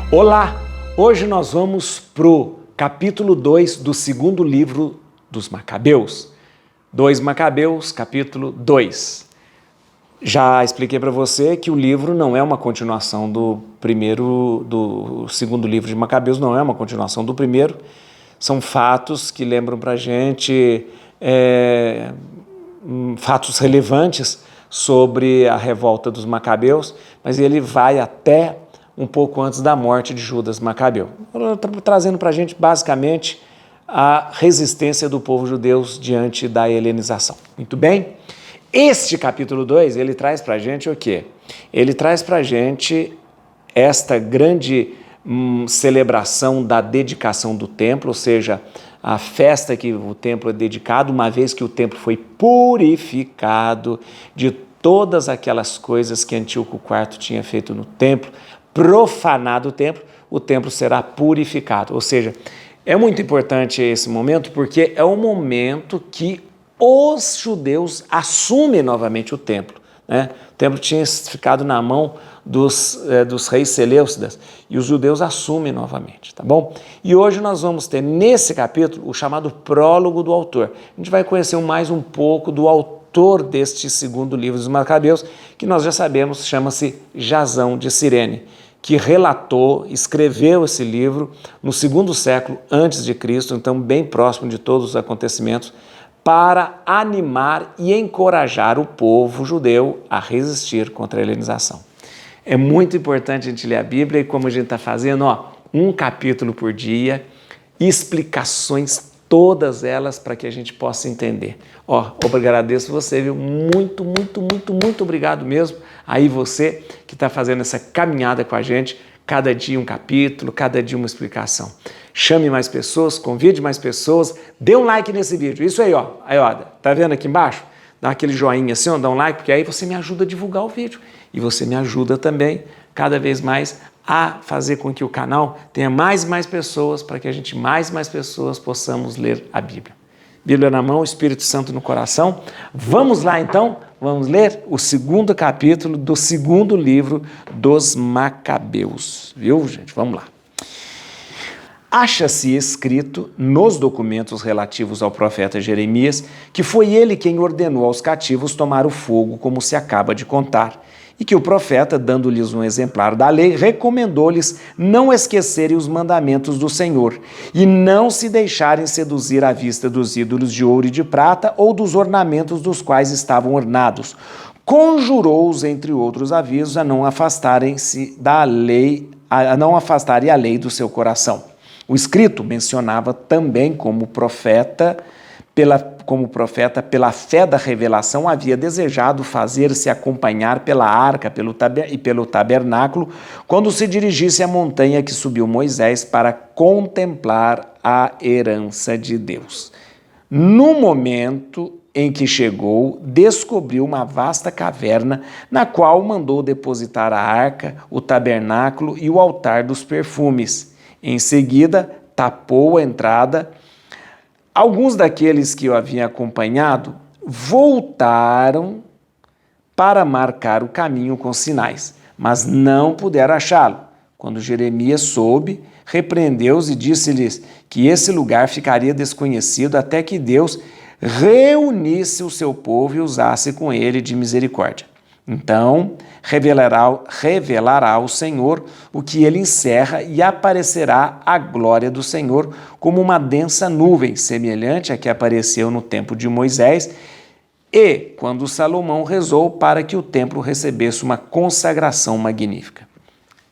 Olá! Hoje nós vamos para o capítulo 2 do segundo livro dos Macabeus. 2 Macabeus, capítulo 2. Já expliquei para você que o livro não é uma continuação do segundo livro de Macabeus, não é uma continuação do primeiro. São fatos que lembram para a gente fatos relevantes sobre a revolta dos Macabeus, mas ele vai até um pouco antes da morte de Judas Macabeu, trazendo para a gente basicamente a resistência do povo judeu diante da helenização. Muito bem? Este capítulo 2, ele traz para a gente o quê? Ele traz para a gente esta grande celebração da dedicação do templo, ou seja, a festa que o templo é dedicado, uma vez que o templo foi purificado de todas aquelas coisas que Antíoco IV tinha feito no templo, profanado o templo será purificado. Ou seja, é muito importante esse momento porque é o momento que os judeus assumem novamente o templo, né? O templo tinha ficado na mão dos reis seleucidas e os judeus assumem novamente, tá bom? E hoje nós vamos ter nesse capítulo o chamado prólogo do autor. A gente vai conhecer mais um pouco do autor deste segundo livro dos Macabeus, que nós já sabemos chama-se Jasão de Cirene, que escreveu esse livro no segundo século antes de Cristo, então bem próximo de todos os acontecimentos, para animar e encorajar o povo judeu a resistir contra a helenização. É muito importante a gente ler a Bíblia e como a gente está fazendo, um capítulo por dia, explicações todas elas para que a gente possa entender. Eu agradeço você, viu? Muito obrigado mesmo. Aí você que está fazendo essa caminhada com a gente, cada dia um capítulo, cada dia uma explicação. Chame mais pessoas, convide mais pessoas, dê um like nesse vídeo. Isso aí, tá vendo aqui embaixo? Dá aquele joinha assim, dá um like, porque aí você me ajuda a divulgar o vídeo. E você me ajuda também, cada vez mais, a fazer com que o canal tenha mais e mais pessoas, para que a gente, mais e mais pessoas, possamos ler a Bíblia. Bíblia na mão, Espírito Santo no coração. Vamos lá então, vamos ler o segundo capítulo do segundo livro dos Macabeus. Viu, gente? Vamos lá. Acha-se escrito nos documentos relativos ao profeta Jeremias que foi ele quem ordenou aos cativos tomar o fogo, como se acaba de contar, e que o profeta, dando-lhes um exemplar da lei, recomendou-lhes não esquecerem os mandamentos do Senhor e não se deixarem seduzir à vista dos ídolos de ouro e de prata ou dos ornamentos dos quais estavam ornados. Conjurou-os, entre outros avisos, a não afastarem-se da lei, a não afastarem a lei do seu coração. O escrito mencionava também como profeta, pela fé da revelação, havia desejado fazer-se acompanhar pela arca e pelo tabernáculo quando se dirigisse à montanha que subiu Moisés para contemplar a herança de Deus. No momento em que chegou, descobriu uma vasta caverna na qual mandou depositar a arca, o tabernáculo e o altar dos perfumes. Em seguida, tapou a entrada. Alguns daqueles que o haviam acompanhado voltaram para marcar o caminho com sinais, mas não puderam achá-lo. Quando Jeremias soube, repreendeu-os e disse-lhes que esse lugar ficaria desconhecido até que Deus reunisse o seu povo e usasse com ele de misericórdia. Então revelará o Senhor o que ele encerra e aparecerá a glória do Senhor como uma densa nuvem, semelhante à que apareceu no tempo de Moisés e quando Salomão rezou para que o templo recebesse uma consagração magnífica.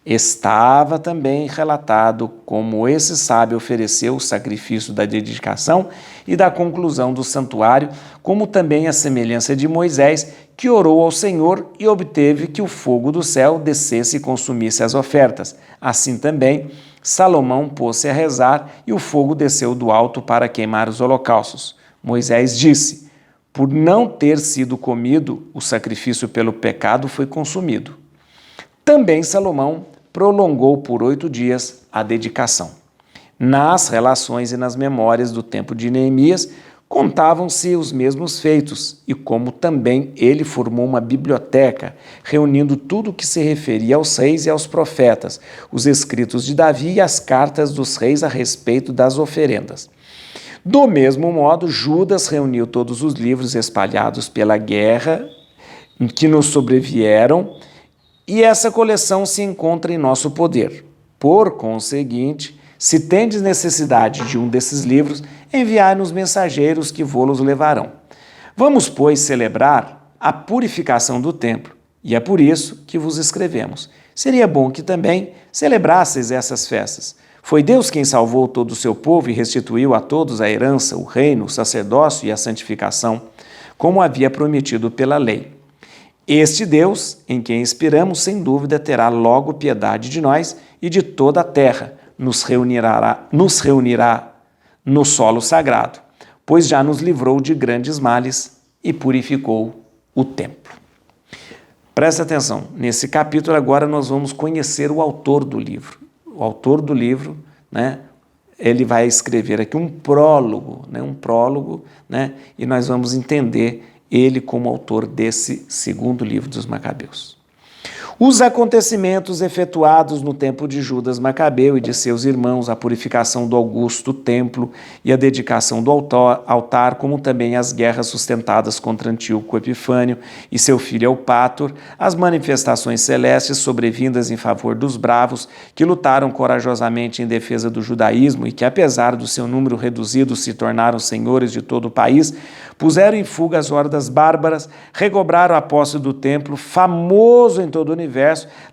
Estava também relatado como esse sábio ofereceu o sacrifício da dedicação e da conclusão do santuário, como também a semelhança de Moisés, que orou ao Senhor e obteve que o fogo do céu descesse e consumisse as ofertas. Assim também, Salomão pôs-se a rezar e o fogo desceu do alto para queimar os holocaustos. Moisés disse: por não ter sido comido, o sacrifício pelo pecado foi consumido. Também Salomão prolongou por 8 dias a dedicação. Nas relações e nas memórias do tempo de Neemias, Contavam-se os mesmos feitos, e como também ele formou uma biblioteca, reunindo tudo o que se referia aos reis e aos profetas, os escritos de Davi e as cartas dos reis a respeito das oferendas. Do mesmo modo, Judas reuniu todos os livros espalhados pela guerra que nos sobrevieram, e essa coleção se encontra em nosso poder. Por conseguinte, se tendes necessidade de um desses livros, enviai-nos mensageiros que vô-los levarão. Vamos, pois, celebrar a purificação do templo, e é por isso que vos escrevemos. Seria bom que também celebrasseis essas festas. Foi Deus quem salvou todo o seu povo e restituiu a todos a herança, o reino, o sacerdócio e a santificação, como havia prometido pela lei. Este Deus, em quem inspiramos, sem dúvida terá logo piedade de nós e de toda a terra, nos reunirá no solo sagrado, pois já nos livrou de grandes males e purificou o templo. Presta atenção, nesse capítulo agora nós vamos conhecer o autor do livro. O autor do livro, né, ele vai escrever aqui um prólogo, e nós vamos entender ele como autor desse segundo livro dos Macabeus. Os acontecimentos efetuados no tempo de Judas Macabeu e de seus irmãos, a purificação do augusto templo e a dedicação do altar, como também as guerras sustentadas contra Antíoco Epifânio e seu filho Eupátor, as manifestações celestes sobrevindas em favor dos bravos, que lutaram corajosamente em defesa do judaísmo e que, apesar do seu número reduzido, se tornaram senhores de todo o país, puseram em fuga as hordas bárbaras, recobraram a posse do templo, famoso em todo o universo,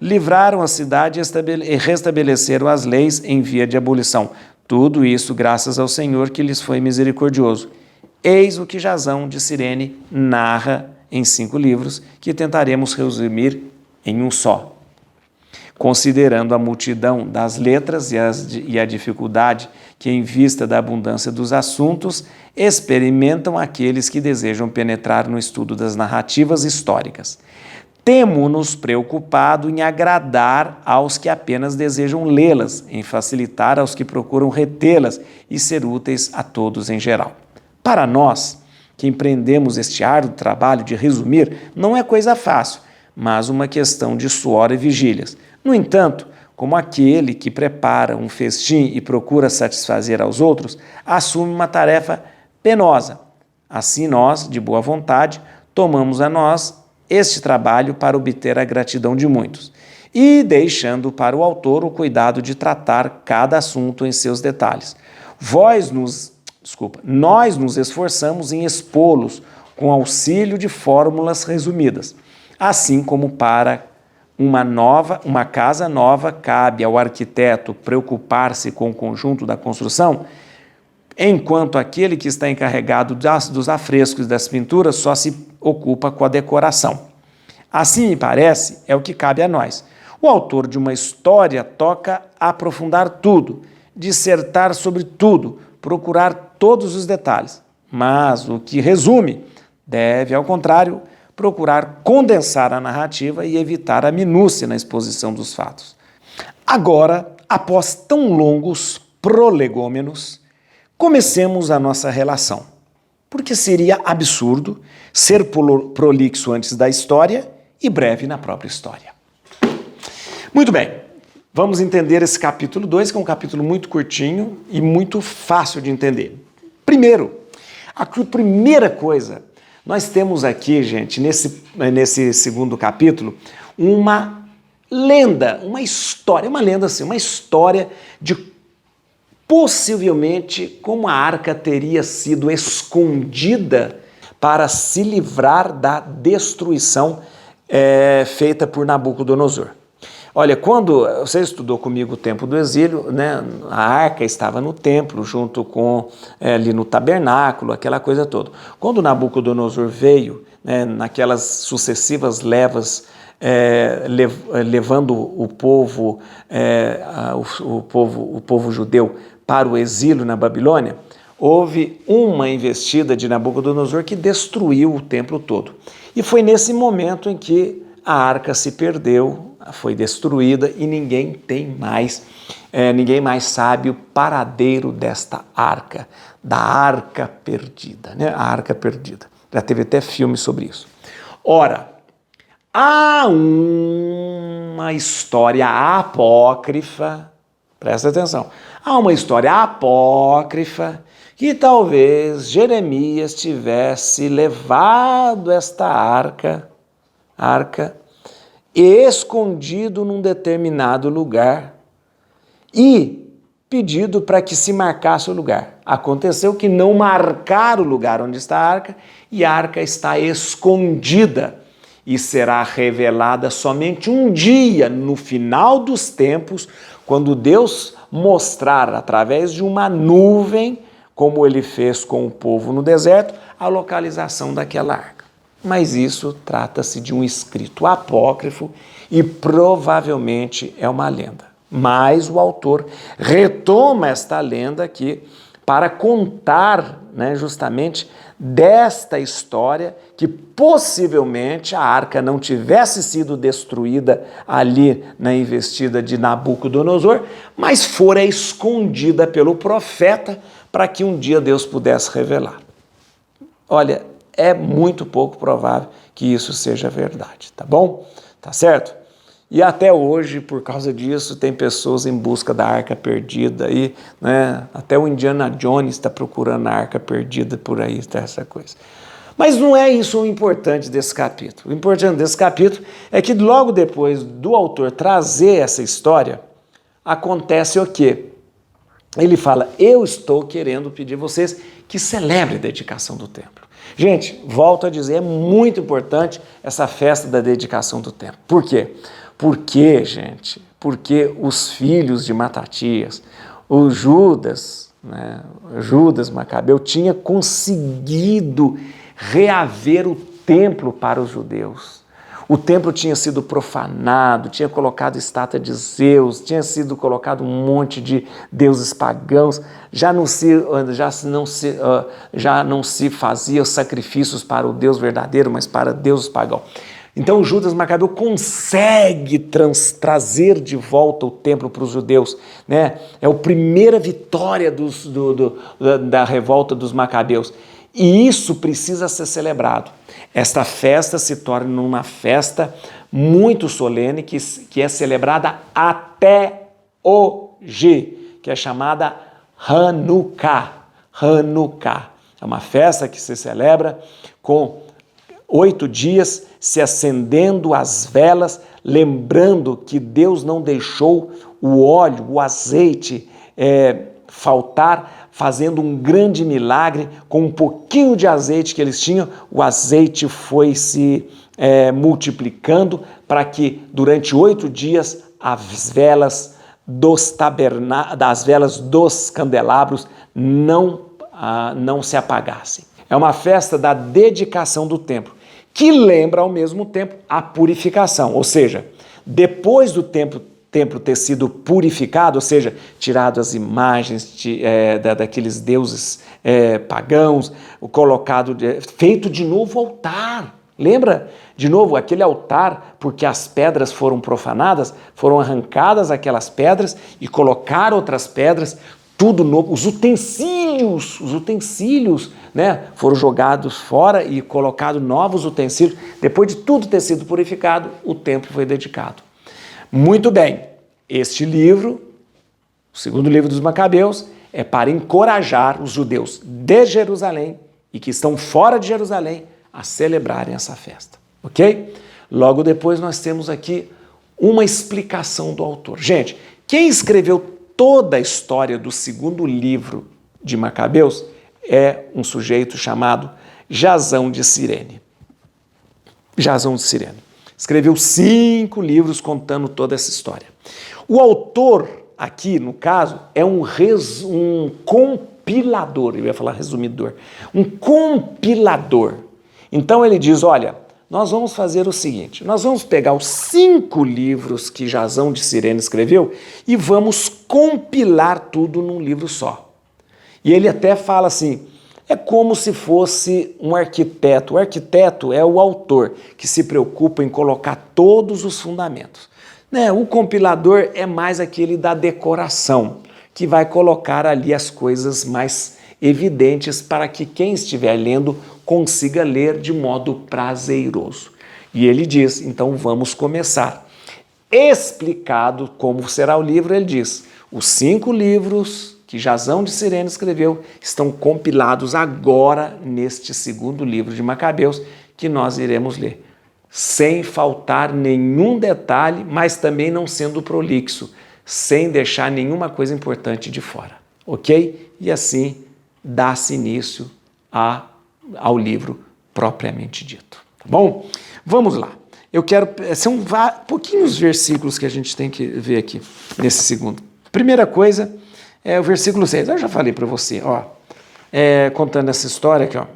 livraram a cidade e restabeleceram as leis em via de abolição. Tudo isso graças ao Senhor que lhes foi misericordioso. Eis o que Jasão de Cirene narra em 5 livros, que tentaremos resumir em um só. Considerando a multidão das letras e a dificuldade que, em vista da abundância dos assuntos, experimentam aqueles que desejam penetrar no estudo das narrativas históricas. Temo-nos preocupado em agradar aos que apenas desejam lê-las, em facilitar aos que procuram retê-las e ser úteis a todos em geral. Para nós, que empreendemos este árduo trabalho de resumir, não é coisa fácil, mas uma questão de suor e vigílias. No entanto, como aquele que prepara um festim e procura satisfazer aos outros, assume uma tarefa penosa. Assim nós, de boa vontade, tomamos a nós este trabalho para obter a gratidão de muitos, e deixando para o autor o cuidado de tratar cada assunto em seus detalhes. Nós nos esforçamos em expô-los com auxílio de fórmulas resumidas, assim como para uma casa nova cabe ao arquiteto preocupar-se com o conjunto da construção, enquanto aquele que está encarregado dos afrescos e das pinturas só se ocupa com a decoração. Assim me parece, é o que cabe a nós. O autor de uma história toca aprofundar tudo, dissertar sobre tudo, procurar todos os detalhes, mas o que resume deve, ao contrário, procurar condensar a narrativa e evitar a minúcia na exposição dos fatos. Agora, após tão longos prolegômenos, comecemos a nossa relação, porque seria absurdo ser prolixo antes da história e breve na própria história. Muito bem, vamos entender esse capítulo 2, que é um capítulo muito curtinho e muito fácil de entender. Primeiro, a primeira coisa, nós temos aqui, gente, nesse segundo capítulo, uma lenda, uma história de possivelmente como a arca teria sido escondida para se livrar da destruição feita por Nabucodonosor. Olha, quando você estudou comigo o tempo do exílio, né, a arca estava no templo, junto com ali no tabernáculo, aquela coisa toda. Quando Nabucodonosor veio, né, naquelas sucessivas levas, levando o povo judeu para o exílio na Babilônia, houve uma investida de Nabucodonosor que destruiu o templo todo. E foi nesse momento em que a arca se perdeu, foi destruída e ninguém tem mais ninguém mais sabe o paradeiro desta arca, da arca perdida, né? A arca perdida. Já teve até filme sobre isso. Ora, há uma história apócrifa, presta atenção, há uma história apócrifa que talvez Jeremias tivesse levado esta arca e escondido num determinado lugar e pedido para que se marcasse o lugar. Aconteceu que não marcaram o lugar onde está a arca e a arca está escondida e será revelada somente um dia, no final dos tempos, quando Deus mostrar através de uma nuvem, como ele fez com o povo no deserto, a localização daquela arca. Mas isso trata-se de um escrito apócrifo e provavelmente é uma lenda. Mas o autor retoma esta lenda aqui para contar, né, justamente desta história que possivelmente a arca não tivesse sido destruída ali na investida de Nabucodonosor, mas fora escondida pelo profeta para que um dia Deus pudesse revelar. Olha, é muito pouco provável que isso seja verdade, tá bom? Tá certo? E até hoje, por causa disso, tem pessoas em busca da arca perdida aí, né? Até o Indiana Jones está procurando a arca perdida por aí, tá, essa coisa. Mas não é isso o importante desse capítulo. O importante desse capítulo é que logo depois do autor trazer essa história, acontece o quê? Ele fala, eu estou querendo pedir a vocês que celebrem a dedicação do templo. Gente, volto a dizer, é muito importante essa festa da dedicação do templo. Por quê? Porque os filhos de Matatias, o Judas, né, Judas Macabeu, tinha conseguido reaver o templo para os judeus. O templo tinha sido profanado, tinha colocado estátua de Zeus, tinha sido colocado um monte de deuses pagãos, já não se fazia sacrifícios para o Deus verdadeiro, mas para deuses pagãos. Então Judas Macabeu consegue trazer de volta o templo para os judeus, né? É a primeira vitória da revolta dos Macabeus. E isso precisa ser celebrado. Esta festa se torna uma festa muito solene que é celebrada até hoje, que é chamada Hanukkah. Hanukkah. É uma festa que se celebra com 8 dias se acendendo as velas, lembrando que Deus não deixou o óleo, o azeite faltar, fazendo um grande milagre. Com um pouquinho de azeite que eles tinham, o azeite foi se multiplicando para que durante 8 dias as velas das velas dos candelabros não se apagassem. É uma festa da dedicação do templo, que lembra ao mesmo tempo a purificação, ou seja, depois do templo ter sido purificado, ou seja, tirado as imagens daqueles deuses pagãos, feito de novo altar. Lembra? De novo, aquele altar, porque as pedras foram profanadas, foram arrancadas aquelas pedras e colocaram outras pedras, tudo novo. Os utensílios, né, foram jogados fora e colocados novos utensílios. Depois de tudo ter sido purificado, o templo foi dedicado. Muito bem, este livro, o segundo livro dos Macabeus, é para encorajar os judeus de Jerusalém e que estão fora de Jerusalém a celebrarem essa festa, ok? Logo depois nós temos aqui uma explicação do autor. Gente, quem escreveu toda a história do segundo livro de Macabeus é um sujeito chamado Jasão de Cirene. Jasão de Cirene. Escreveu 5 livros contando toda essa história. O autor, aqui no caso, é um compilador, eu ia falar resumidor, um compilador. Então ele diz, olha, nós vamos fazer o seguinte, nós vamos pegar os 5 livros que Jasão de Cirene escreveu e vamos compilar tudo num livro só. E ele até fala assim, é como se fosse um arquiteto. O arquiteto é o autor que se preocupa em colocar todos os fundamentos. né? O compilador é mais aquele da decoração, que vai colocar ali as coisas mais evidentes para que quem estiver lendo consiga ler de modo prazeroso. E ele diz, então vamos começar. Explicado como será o livro, ele diz, os 5 livros que Jasão de Cirene escreveu estão compilados agora neste segundo livro de Macabeus, que nós iremos ler, sem faltar nenhum detalhe, mas também não sendo prolixo, sem deixar nenhuma coisa importante de fora, ok? E assim dá-se início ao livro propriamente dito, tá bom? Vamos lá. Eu quero, são pouquinhos versículos que a gente tem que ver aqui, nesse segundo. Primeira coisa é o versículo 6, eu já falei para você, ó, contando essa história aqui, ó.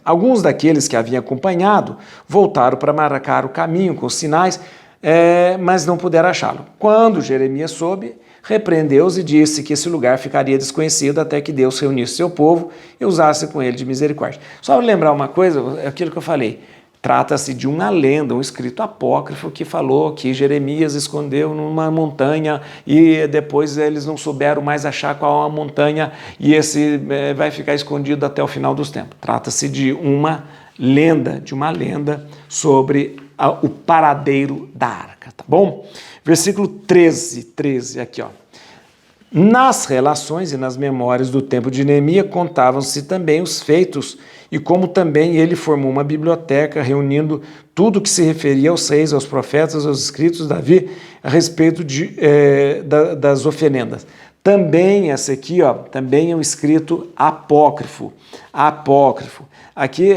Alguns daqueles que haviam acompanhado voltaram para marcar o caminho com os sinais, mas não puderam achá-lo. Quando Jeremias soube, repreendeu-os e disse que esse lugar ficaria desconhecido até que Deus reunisse seu povo e usasse com ele de misericórdia. Só lembrar uma coisa, aquilo que eu falei, trata-se de uma lenda, um escrito apócrifo que falou que Jeremias escondeu numa montanha e depois eles não souberam mais achar qual a montanha e esse vai ficar escondido até o final dos tempos. Trata-se de uma lenda sobre o paradeiro da arca, tá bom? Versículo 13 aqui, ó. Nas relações e nas memórias do tempo de Neemias contavam-se também os feitos e como também ele formou uma biblioteca reunindo tudo que se referia aos reis, aos profetas, aos escritos de Davi a respeito das oferendas. Também esse aqui, ó, também é um escrito apócrifo. Aqui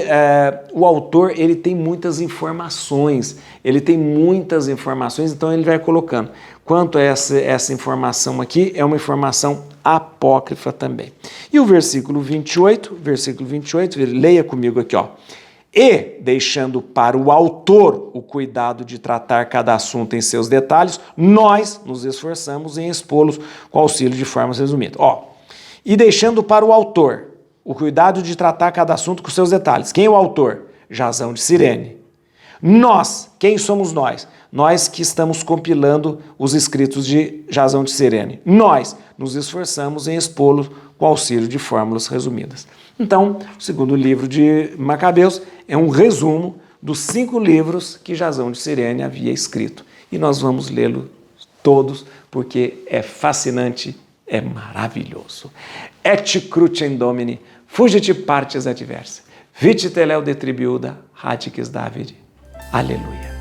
o autor ele tem muitas informações, então ele vai colocando. Quanto a essa informação aqui, é uma informação apócrifa também. E o versículo 28, leia comigo aqui, ó. E, deixando para o autor o cuidado de tratar cada assunto em seus detalhes, nós nos esforçamos em expô-los com auxílio de formas resumidas. Ó, e deixando para o autor o cuidado de tratar cada assunto com seus detalhes. Quem é o autor? Jasão de Cirene. Nós, quem somos nós? Nós que estamos compilando os escritos de Jasão de Cirene. Nós nos esforçamos em expô-los com auxílio de fórmulas resumidas. Então, o segundo livro de Macabeus é um resumo dos 5 livros que Jasão de Cirene havia escrito. E nós vamos lê-los todos, porque é fascinante, é maravilhoso. Et crucem Domini, fugit partes adversa, vite teleo detribuda, radices Davide. Aleluia.